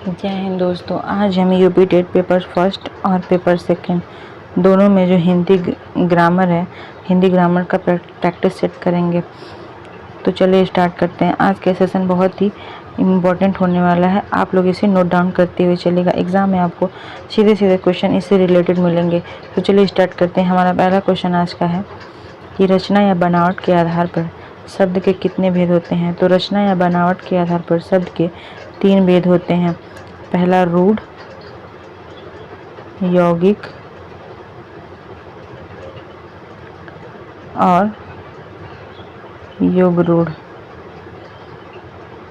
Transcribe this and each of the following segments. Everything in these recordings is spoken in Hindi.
जय हिंद दोस्तों। आज हम यूपी टेट पेपर फर्स्ट और पेपर सेकंड दोनों में जो हिंदी ग्रामर है, हिंदी ग्रामर का प्रैक्टिस सेट करेंगे। तो चलिए स्टार्ट करते हैं। आज का सेशन बहुत ही इम्पोर्टेंट होने वाला है, आप लोग इसे नोट डाउन करते हुए चलेगा। एग्जाम में आपको सीधे सीधे क्वेश्चन इससे रिलेटेड मिलेंगे। तो चलिए स्टार्ट करते हैं। हमारा पहला क्वेश्चन आज का है कि रचना या बनावट के आधार पर शब्द के कितने भेद होते हैं। तो रचना या बनावट के आधार पर शब्द के 3 भेद होते हैं। पहला रूढ़, यौगिक और योग रूढ़।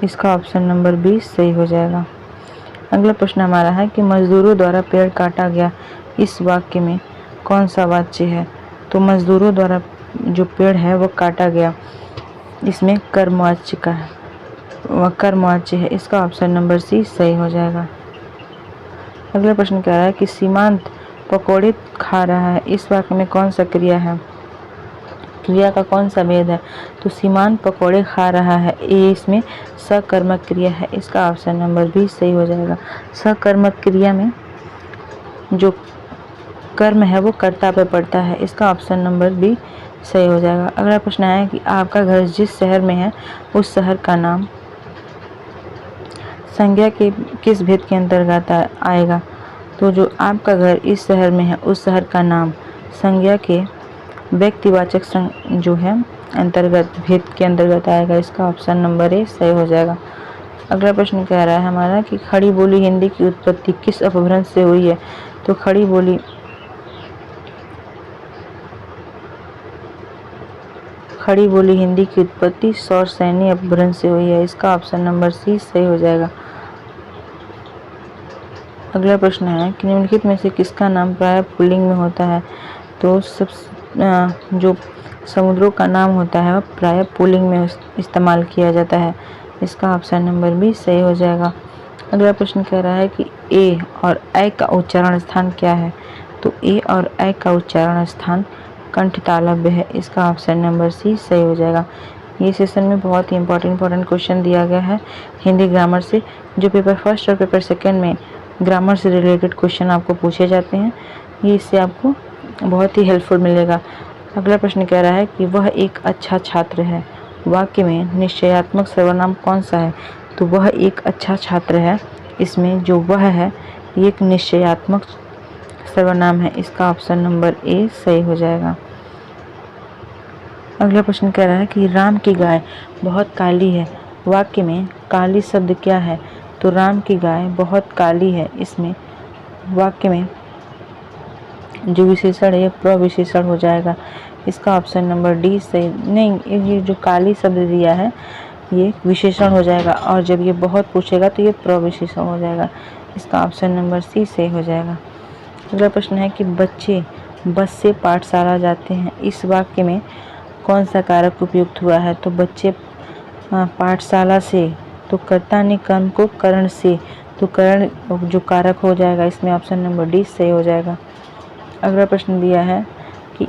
इसका ऑप्शन नंबर 20 सही हो जाएगा। अगला प्रश्न हमारा है कि मजदूरों द्वारा पेड़ काटा गया, इस वाक्य में कौन सा वाच्य है। तो मजदूरों द्वारा जो पेड़ है वो काटा गया, इसमें कर्मवाच्य का है, वह कर्मवाच्य है। इसका ऑप्शन नंबर सी सही हो जाएगा। अगला प्रश्न कह रहा है कि सीमांत पकोड़े खा रहा है, इस वाक्य में कौन सा क्रिया है, क्रिया का कौन सा भेद है। तो सीमांत पकोड़े खा रहा है, ये इसमें सकर्मक क्रिया है। इसका ऑप्शन नंबर 20 सही हो जाएगा। सकर्मक क्रिया में जो कर्म है वो कर्ता पे पड़ता है। इसका ऑप्शन नंबर बी सही हो जाएगा। अगला प्रश्न है कि आपका घर जिस शहर में है उस शहर का नाम संज्ञा के किस भेद के अंतर्गत आएगा। तो जो आपका घर इस शहर में है उस शहर का नाम संज्ञा के व्यक्तिवाचक जो है अंतर्गत भेद के अंतर्गत आएगा। इसका ऑप्शन नंबर ए सही हो जाएगा। अगला प्रश्न कह रहा है हमारा कि खड़ी बोली हिंदी की उत्पत्ति किस अपभ्रंश से हुई है। तो खड़ी बोली हिंदी की उत्पत्ति सौरसैनी अपभ्रंश से हुई है। इसका ऑप्शन नंबर सी सही हो जाएगा। अगला प्रश्न है कि निम्नलिखित में से किसका नाम प्रायः पुल्लिंग में होता है। तो जो समुद्रों का नाम होता है वह प्रायः पुल्लिंग में इस्तेमाल किया जाता है। इसका ऑप्शन नंबर बी सही हो जाएगा। अगला प्रश्न कह रहा है कि ए और ऐ का उच्चारण स्थान क्या है। तो ए और ऐ का उच्चारण स्थान कंठ तालव्य है। इसका ऑप्शन नंबर सी सही हो जाएगा। ये सेशन में बहुत ही इंपॉर्टेंट क्वेश्चन दिया गया है हिंदी ग्रामर से, जो पेपर फर्स्ट और पेपर सेकंड में ग्रामर से रिलेटेड क्वेश्चन आपको पूछे जाते हैं। ये इससे आपको बहुत ही हेल्पफुल मिलेगा। अगला प्रश्न कह रहा है कि वह एक अच्छा छात्र है, वाक्य में निश्चयात्मक सर्वनाम कौन सा है। तो वह एक अच्छा छात्र है, इसमें जो वह है ये एक निश्चयात्मक सर्वनाम है। इसका ऑप्शन नंबर ए सही हो जाएगा। अगला प्रश्न कह रहा है कि राम की गाय बहुत काली है, वाक्य में काली शब्द क्या है। तो राम की गाय बहुत काली है, इसमें वाक्य में जो विशेषण है ये प्रविशेषण हो जाएगा। इसका ऑप्शन नंबर डी सही नहीं, ये जो काली शब्द दिया है ये विशेषण हो जाएगा, और जब ये बहुत पूछेगा तो ये प्रविशेषण हो जाएगा। इसका ऑप्शन नंबर सी सही हो जाएगा। अगला प्रश्न है कि बच्चे बस से पाठशाला जाते हैं, इस वाक्य में कौन सा कारक उपयुक्त हुआ है। तो बच्चे पाठशाला से, तो कर्ता ने कर्म को करण से, तो करण जो कारक हो जाएगा, इसमें ऑप्शन नंबर डी सही हो जाएगा। अगला प्रश्न दिया है कि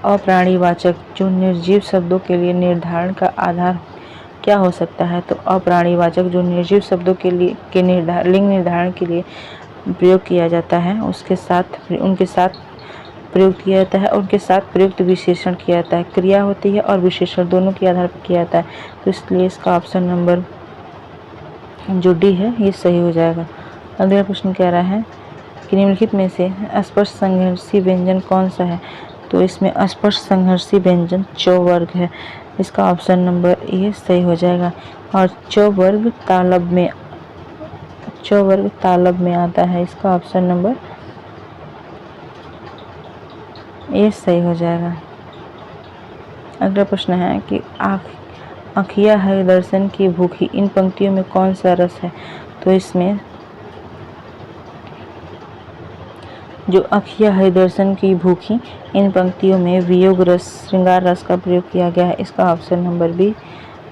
अप्राणीवाचक जो निर्जीव शब्दों के लिए निर्धारण का आधार क्या हो सकता है। तो अप्राणीवाचक जो निर्जीव शब्दों के लिए लिंग निर्धारण के लिए प्रयोग किया जाता है, उनके साथ प्रयोग किया जाता है, उनके साथ प्रयुक्त विशेषण किया जाता है। क्रिया होती है और विशेषण दोनों के आधार पर किया जाता है। तो इसलिए इसका ऑप्शन नंबर जो डी है ये सही हो जाएगा। अगला प्रश्न कह रहा है कि निम्नलिखित में से अस्पष्ट संघर्षी व्यंजन कौन सा है। तो इसमें अस्पष्ट संघर्षी व्यंजन चौवर्ग है। इसका ऑप्शन नंबर ए सही हो जाएगा। और चौवर्ग तालब में आता है। इसका ऑप्शन नंबर ए सही हो जाएगा। अगला प्रश्न है कि आखिया है दर्शन की भूखी, इन पंक्तियों में कौन सा रस है। तो इसमें जो अखिया है दर्शन की भूखी, इन पंक्तियों में वियोग रस, श्रृंगार रस का प्रयोग किया गया है। इसका ऑप्शन नंबर बी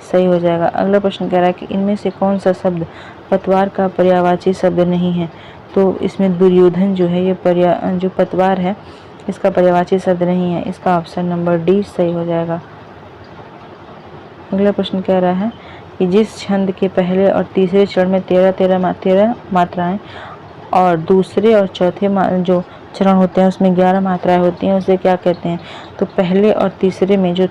सही हो जाएगा। अगला प्रश्न कह रहा है कि इनमें से कौन सा शब्द पतवार का पर्यायवाची शब्द नहीं है। तो इसमें दुर्योधन जो है ये जो पतवार है इसका पर्यायवाची शब्द नहीं है। इसका ऑप्शन नंबर डी सही हो जाएगा। अगला प्रश्न कह रहा है कि जिस छंद के पहले और तीसरे चरण में 13 मात्राएं और दूसरे और चौथे जो चरण होते हैं उसमें 11 मात्राएं होती हैं, उसे क्या कहते हैं? तो पहले और तीसरे में जो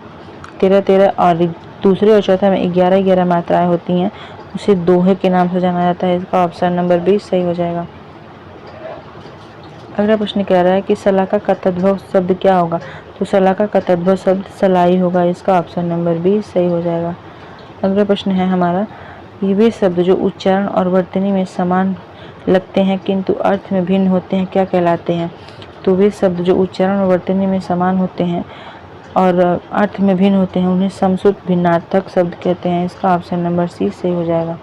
13 और दूसरे और चौथे में 11 मात्राएं होती हैं उसे दोहे के नाम से जाना जाता है। इसका ऑप्शन नंबर 20 सही हो जाएगा। अगला प्रश्न कह रहा है कि सलाका का तद्भव शब्द क्या होगा? तो सलाका का तद्भव शब्द सलाई होगा। इसका ऑप्शन नंबर 20 सही हो जाएगा। अगला प्रश्न है हमारा, ये वे शब्द जो उच्चारण और वर्तनी में समान लगते हैं किंतु अर्थ में भिन्न होते हैं क्या कहलाते हैं? तो वे शब्द जो उच्चारण और वर्तनी में समान होते हैं और अर्थ में भिन्न होते हैं उन्हें समश्रुत भिन्नार्थक शब्द कहते हैं। इसका ऑप्शन नंबर सी सही हो जाएगा।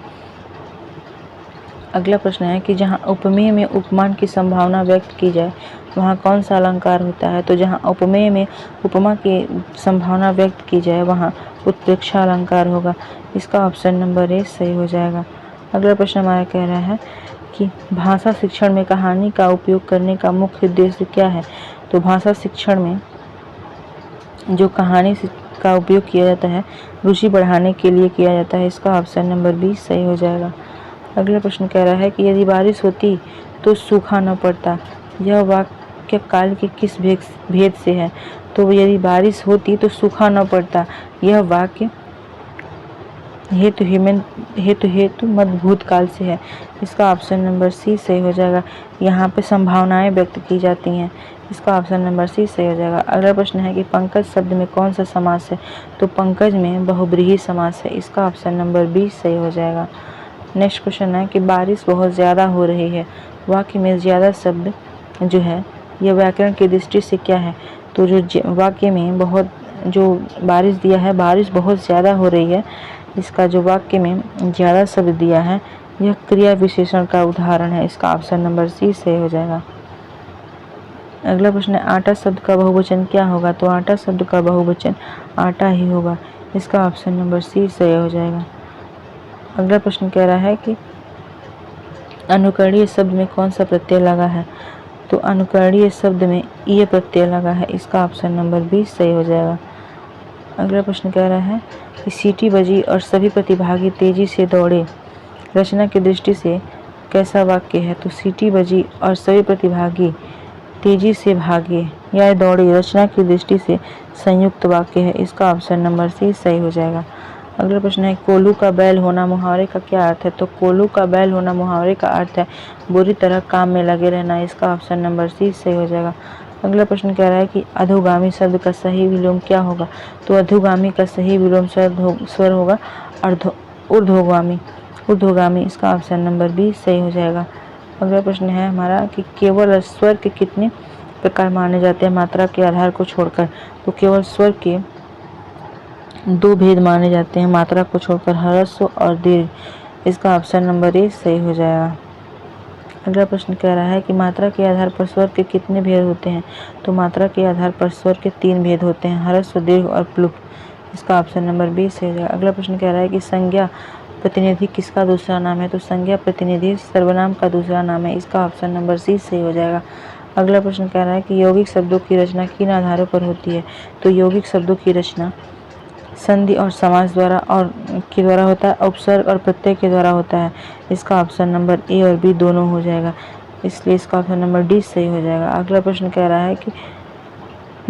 अगला प्रश्न है कि जहाँ उपमेय में उपमान की संभावना व्यक्त की जाए वहाँ कौन सा अलंकार होता है? तो जहाँ उपमेय में उपमा की संभावना व्यक्त की जाए वहाँ उत्प्रेक्षा अलंकार होगा। इसका ऑप्शन नंबर ए सही हो जाएगा। अगला प्रश्न हमारा कह रहा है कि भाषा शिक्षण में कहानी का उपयोग करने का मुख्य उद्देश्य क्या है? तो भाषा शिक्षण में जो कहानी का उपयोग किया जाता है रुचि बढ़ाने के लिए किया जाता है। इसका ऑप्शन नंबर 20 सही हो जाएगा। अगला प्रश्न कह रहा है कि यदि बारिश होती तो सूखा न पड़ता, यह वाक्य काल के किस भेद से है? तो यदि बारिश होती तो सूखा न पड़ता, यह वाक्य हेतु मध्य भूतकाल से है। इसका ऑप्शन नंबर सी सही हो जाएगा। यहाँ पे संभावनाएं व्यक्त की जाती हैं। इसका ऑप्शन नंबर सी सही हो जाएगा। अगला प्रश्न है कि पंकज शब्द में कौन सा समास है? तो पंकज में बहुब्रीहि समास है। इसका ऑप्शन नंबर 20 सही हो जाएगा। नेक्स्ट क्वेश्चन है कि बारिश बहुत ज़्यादा हो रही है, वाक्य में ज़्यादा शब्द जो है यह व्याकरण की दृष्टि से क्या है? तो जो वाक्य में बहुत जो बारिश दिया है, बारिश बहुत ज़्यादा हो रही है, इसका जो वाक्य में ज़्यादा शब्द दिया है यह क्रिया विशेषण का उदाहरण है। इसका ऑप्शन नंबर सी सही हो जाएगा। अगला प्रश्न है आटा शब्द का बहुवचन क्या होगा? तो आटा शब्द का बहुवचन आटा ही होगा। इसका ऑप्शन नंबर सी सही हो जाएगा। अगला प्रश्न कह रहा है कि अनुकरणीय शब्द में कौन सा प्रत्यय लगा है? तो अनुकरणीय शब्द में ये प्रत्यय लगा है। इसका ऑप्शन नंबर 20 सही हो जाएगा। अगला प्रश्न कह रहा है कि सीटी बजी और सभी प्रतिभागी तेजी से दौड़े, रचना की दृष्टि से कैसा वाक्य है? तो सीटी बजी और सभी प्रतिभागी तेजी से भागे या दौड़े, रचना की दृष्टि से संयुक्त वाक्य है। इसका ऑप्शन नंबर सी सही हो जाएगा। अगला प्रश्न है कोल्हू का बैल होना मुहावरे का क्या अर्थ है? तो कोल्हू का बैल होना मुहावरे का अर्थ है बुरी तरह काम में लगे रहना। इसका ऑप्शन नंबर सी सही हो जाएगा। अगला प्रश्न कह रहा है कि अधोगामी शब्द का सही विलोम क्या होगा? तो अधोगामी का सही विलोम स्वर होगा ऊर्ध्वगामी। इसका ऑप्शन नंबर 20 सही हो जाएगा। अगला प्रश्न है हमारा कि केवल स्वर के कितने प्रकार माने जाते हैं मात्रा के आधार को छोड़कर? तो केवल स्वर के 2 भेद माने जाते हैं मात्रा को छोड़कर, ह्रस्व और दीर्घ। इसका ऑप्शन नंबर ए सही हो जाएगा। अगला प्रश्न कह रहा है कि मात्रा के आधार पर स्वर के कितने भेद होते हैं? तो मात्रा के आधार पर स्वर के 3 भेद होते हैं, ह्रस्व, दीर्घ और प्लुप्त। इसका ऑप्शन नंबर 20 सही हो जाएगा। अगला प्रश्न कह रहा है कि संज्ञा प्रतिनिधि किसका दूसरा नाम है? तो संज्ञा प्रतिनिधि सर्वनाम का दूसरा नाम है। इसका ऑप्शन नंबर सी सही हो जाएगा। अगला प्रश्न कह रहा है कि यौगिक शब्दों की रचना किन आधारों पर होती है? तो यौगिक शब्दों की रचना संधि और समास के द्वारा होता है, उपसर्ग और प्रत्यय के द्वारा होता है। इसका ऑप्शन नंबर ए और बी दोनों हो जाएगा, इसलिए इसका ऑप्शन नंबर डी सही हो जाएगा। अगला प्रश्न कह रहा है कि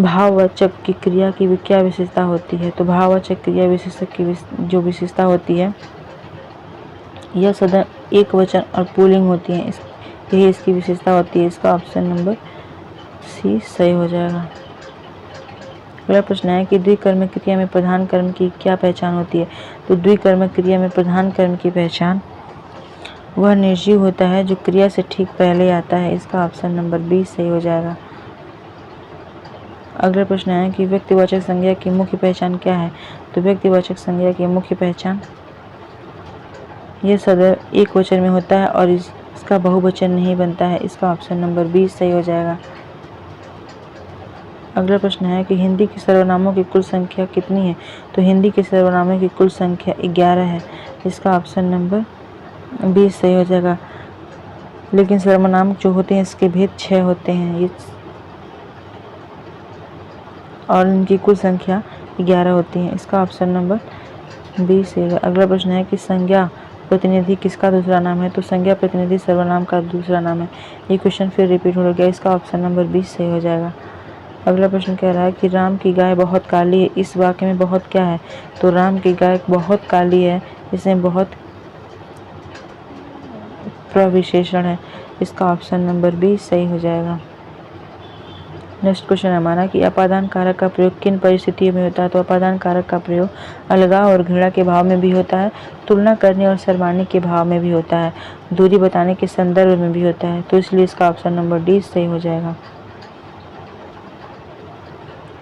भाववाचक की क्रिया की क्या विशेषता होती है? तो भाववाचक क्रिया विशेषक की जो विशेषता होती है यह सदा एक वचन और पुल्लिंग होती है, यही इसकी विशेषता होती है। इसका ऑप्शन नंबर सी सही हो जाएगा। अगला प्रश्न है कि द्विकर्मक क्रिया में प्रधान कर्म की क्या पहचान होती है? तो द्विकर्मक क्रिया में प्रधान कर्म की पहचान वह निर्जीव होता है जो क्रिया से ठीक पहले आता है। इसका ऑप्शन नंबर 20 सही हो जाएगा। अगला प्रश्न है कि व्यक्तिवाचक संज्ञा की मुख्य पहचान क्या है? तो व्यक्तिवाचक संज्ञा की मुख्य पहचान यह सदैव एक वचन में होता है और इसका बहुवचन नहीं बनता है। इसका ऑप्शन नंबर 20 सही हो जाएगा। अगला प्रश्न है कि हिंदी के सर्वनामों की कुल संख्या कितनी है? तो हिंदी के सर्वनामों की कुल संख्या 11 है। इसका ऑप्शन नंबर 20 सही हो जाएगा। लेकिन सर्वनाम जो होते हैं इसके भेद 6 होते हैं और इनकी कुल संख्या 11 होती है। इसका ऑप्शन नंबर बी सही होगा। अगला प्रश्न है कि संज्ञा प्रतिनिधि किसका दूसरा नाम है? तो संज्ञा प्रतिनिधि सर्वनाम का दूसरा नाम है। ये क्वेश्चन फिर रिपीट हो गया, इसका ऑप्शन नंबर बी सही हो जाएगा। अगला प्रश्न कह रहा है कि राम की गाय बहुत काली है, इस वाक्य में बहुत क्या है? तो राम की गाय बहुत काली है, इसमें बहुत प्रविशेषण है, इसका ऑप्शन नंबर बी सही हो जाएगा। नेक्स्ट क्वेश्चन है हमारा कि अपादान कारक का प्रयोग किन परिस्थितियों में होता है? तो अपादान कारक का प्रयोग अलगाव और घृणा के भाव में भी होता है, तुलना करने और शर्माने के भाव में भी होता है, दूरी बताने के संदर्भ में भी होता है, तो इसलिए इसका ऑप्शन नंबर डी सही हो जाएगा।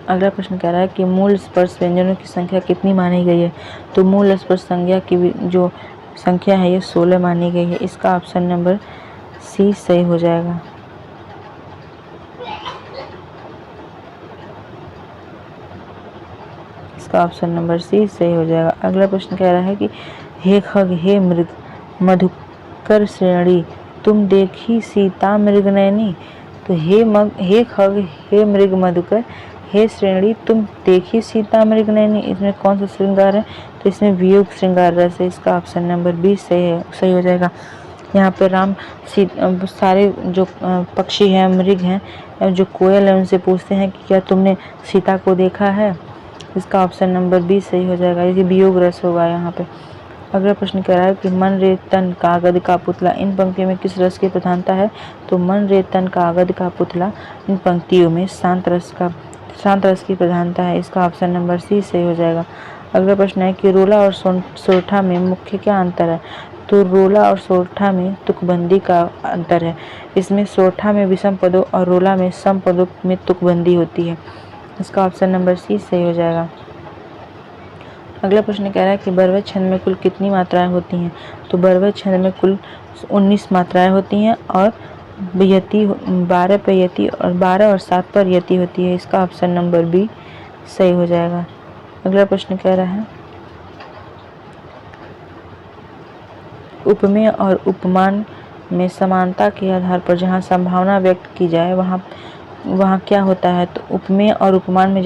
अगला प्रश्न कह रहा है कि मूल स्पर्श व्यंजनों की संख्या कितनी मानी गई है? तो मूल स्पर्श संज्ञा की जो संख्या है ये 16 मानी गई है, इसका ऑप्शन नंबर सी सही हो जाएगा। इसका ऑप्शन नंबर सी सही हो जाएगा। अगला प्रश्न कह रहा है कि हे खग हे मृग मधुकर श्रेणी तुम देखी सीता मृग नैनी। तो हे खग हे मृग मधुकर हे श्रेणी तुम देखी सीता मृग नैनी, इसमें कौन सा श्रृंगार है? तो इसमें वियोग श्रृंगार रस है, इसका ऑप्शन नंबर बी सही हो जाएगा। यहाँ पे राम सारे जो पक्षी हैं, मृग हैं, जो कोयल है, उनसे पूछते हैं कि क्या तुमने सीता को देखा है? इसका ऑप्शन नंबर बी सही हो जाएगा, ये वियोग रस होगा यहाँ पे। अगला प्रश्न कह रहा है कि मन रे तन कागद का पुतला, इन पंक्तियों में किस रस की प्रधानता है? तो मन रे तन कागद का पुतला, इन पंक्तियों में शांत रस की प्रधानता है, इसका ऑप्शन नंबर सी सही हो जाएगा। अगला प्रश्न है कि रोला और सोरठा में मुख्य क्या अंतर है? तो रोला और सोरठा में तुकबंदी का अंतर है, इसमें सोरठा में विषम पदों और रोला में सम पदों में तुकबंदी होती है, इसका ऑप्शन नंबर सी सही हो जाएगा। अगला प्रश्न कह रहा है कि बर्वच छंद में कुल कितनी मात्राएं होती हैं? तो बर्वच छंद में कुल 19 मात्राएं होती हैं और यति 12 पर यति और 12 और 7 पर यति होती है, इसका ऑप्शन नंबर बी सही हो जाएगा। अगला प्रश्न कह रहा है उपमेय और उपमान में समानता के आधार पर जहाँ संभावना व्यक्त की जाए वहाँ क्या होता है? तो उपमेय और उपमान में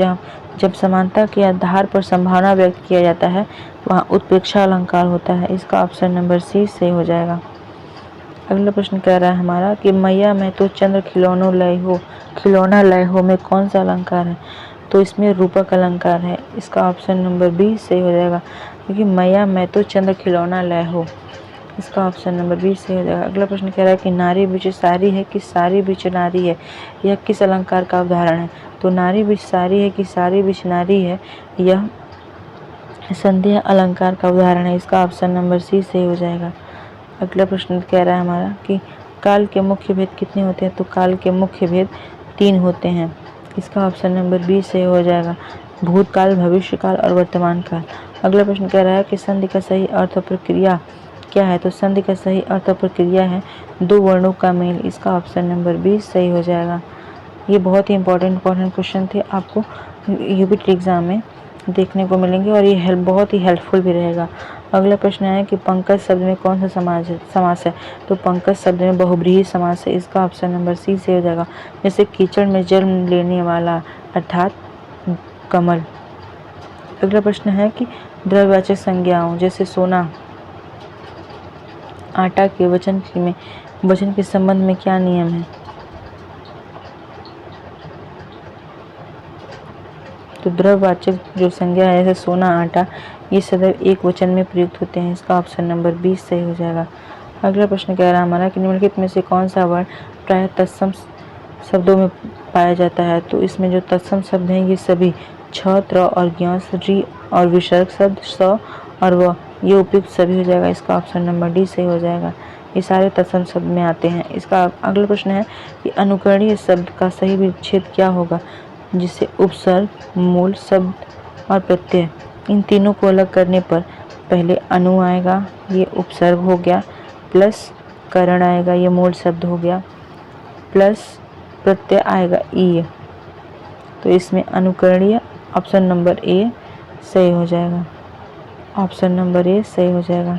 जब समानता के आधार पर संभावना व्यक्त किया जाता है वहाँ उत्प्रेक्षा अलंकार होता है, इसका ऑप्शन नंबर सी सही हो जाएगा। अगला प्रश्न कह रहा है हमारा कि मैया मैं तो चंद्र खिलौना लय हो में कौन सा अलंकार है? तो इसमें रूपक अलंकार है, इसका ऑप्शन नंबर बी सही हो जाएगा, क्योंकि मैया मैं तो चंद्र खिलौना लय हो, इसका ऑप्शन नंबर बी सही हो जाएगा। अगला प्रश्न कह रहा है कि नारी बीच सारी है कि सारी बीच नारी है, यह किस अलंकार का उदाहरण है? तो नारी बीच सारी है कि सारी बीच नारी है, यह संध्या अलंकार का उदाहरण है, इसका ऑप्शन नंबर सी सही हो जाएगा। अगला प्रश्न कह रहा है हमारा कि काल के मुख्य भेद कितने होते हैं? तो काल के मुख्य भेद 3 होते हैं, इसका ऑप्शन नंबर बी सही हो जाएगा, भूतकाल, भविष्यकाल और वर्तमान काल। अगला प्रश्न कह रहा है कि संधि का सही अर्थ और प्रक्रिया क्या है? तो संधि का सही अर्थ और प्रक्रिया है 2 वर्णों का मेल, इसका ऑप्शन नंबर बी सही हो जाएगा। ये बहुत ही इंपॉर्टेंट क्वेश्चन थे, आपको यूपीटी एग्जाम में देखने को मिलेंगे और ये बहुत ही हेल्पफुल भी रहेगा। अगला प्रश्न है कि पंकज शब्द में कौन सा समास है? तो पंकज शब्द में बहुब्रीहि समास है, इसका ऑप्शन नंबर सी से हो जाएगा, जैसे कीचड़ में जन्म लेने वाला अर्थात कमल। अगला प्रश्न है कि द्रव्यवाचक संज्ञाओं जैसे सोना, आटा के वचन के संबंध में क्या नियम है? तो द्रव्यवाचक जो संज्ञा है जैसे सोना, आटा, ये सदैव एक वचन में प्रयुक्त होते हैं, इसका ऑप्शन नंबर 20 सही हो जाएगा। अगला प्रश्न कह रहा है हमारा कि निम्नलिखित में से कौन सा वर्ण प्रायः तत्सम शब्दों में पाया जाता है? तो इसमें जो तत्सम शब्द हैं ये सभी छ, त्र और ज्ञ, री और विसर्ग शब्द स और व, ये उपयुक्त सभी हो जाएगा, इसका ऑप्शन नंबर डी सही हो जाएगा। ये सारे तत्सम शब्द में आते हैं। इसका अगला प्रश्न है कि अनुकरणीय शब्द का सही विच्छेद क्या होगा? जिसे उपसर्ग, मूल शब्द और प्रत्यय, इन तीनों को अलग करने पर पहले अनु आएगा, ये उपसर्ग हो गया, प्लस करण आएगा, ये मूल शब्द हो गया, प्लस प्रत्यय आएगा ई, तो इसमें अनुकरणीय ऑप्शन नंबर ए सही हो जाएगा, ऑप्शन नंबर ए सही हो जाएगा।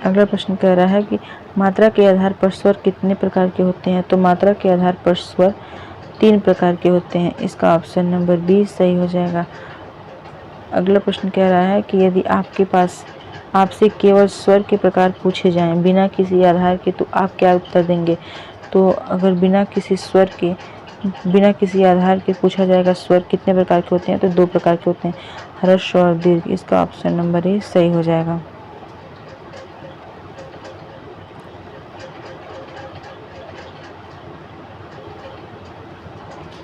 अगला प्रश्न कह रहा है कि मात्रा के आधार पर स्वर कितने प्रकार के होते हैं? तो मात्रा के आधार पर स्वर 3 प्रकार के होते हैं, इसका ऑप्शन नंबर बी सही हो जाएगा। अगला प्रश्न कह रहा है कि यदि आपके पास आपसे केवल स्वर के प्रकार पूछे जाएं बिना किसी आधार के, तो आप क्या उत्तर देंगे? तो अगर बिना किसी आधार के पूछा जाएगा स्वर कितने प्रकार के होते हैं, तो 2 प्रकार के होते हैं, ह्रस्व और दीर्घ। इसका ऑप्शन नंबर ए सही हो जाएगा।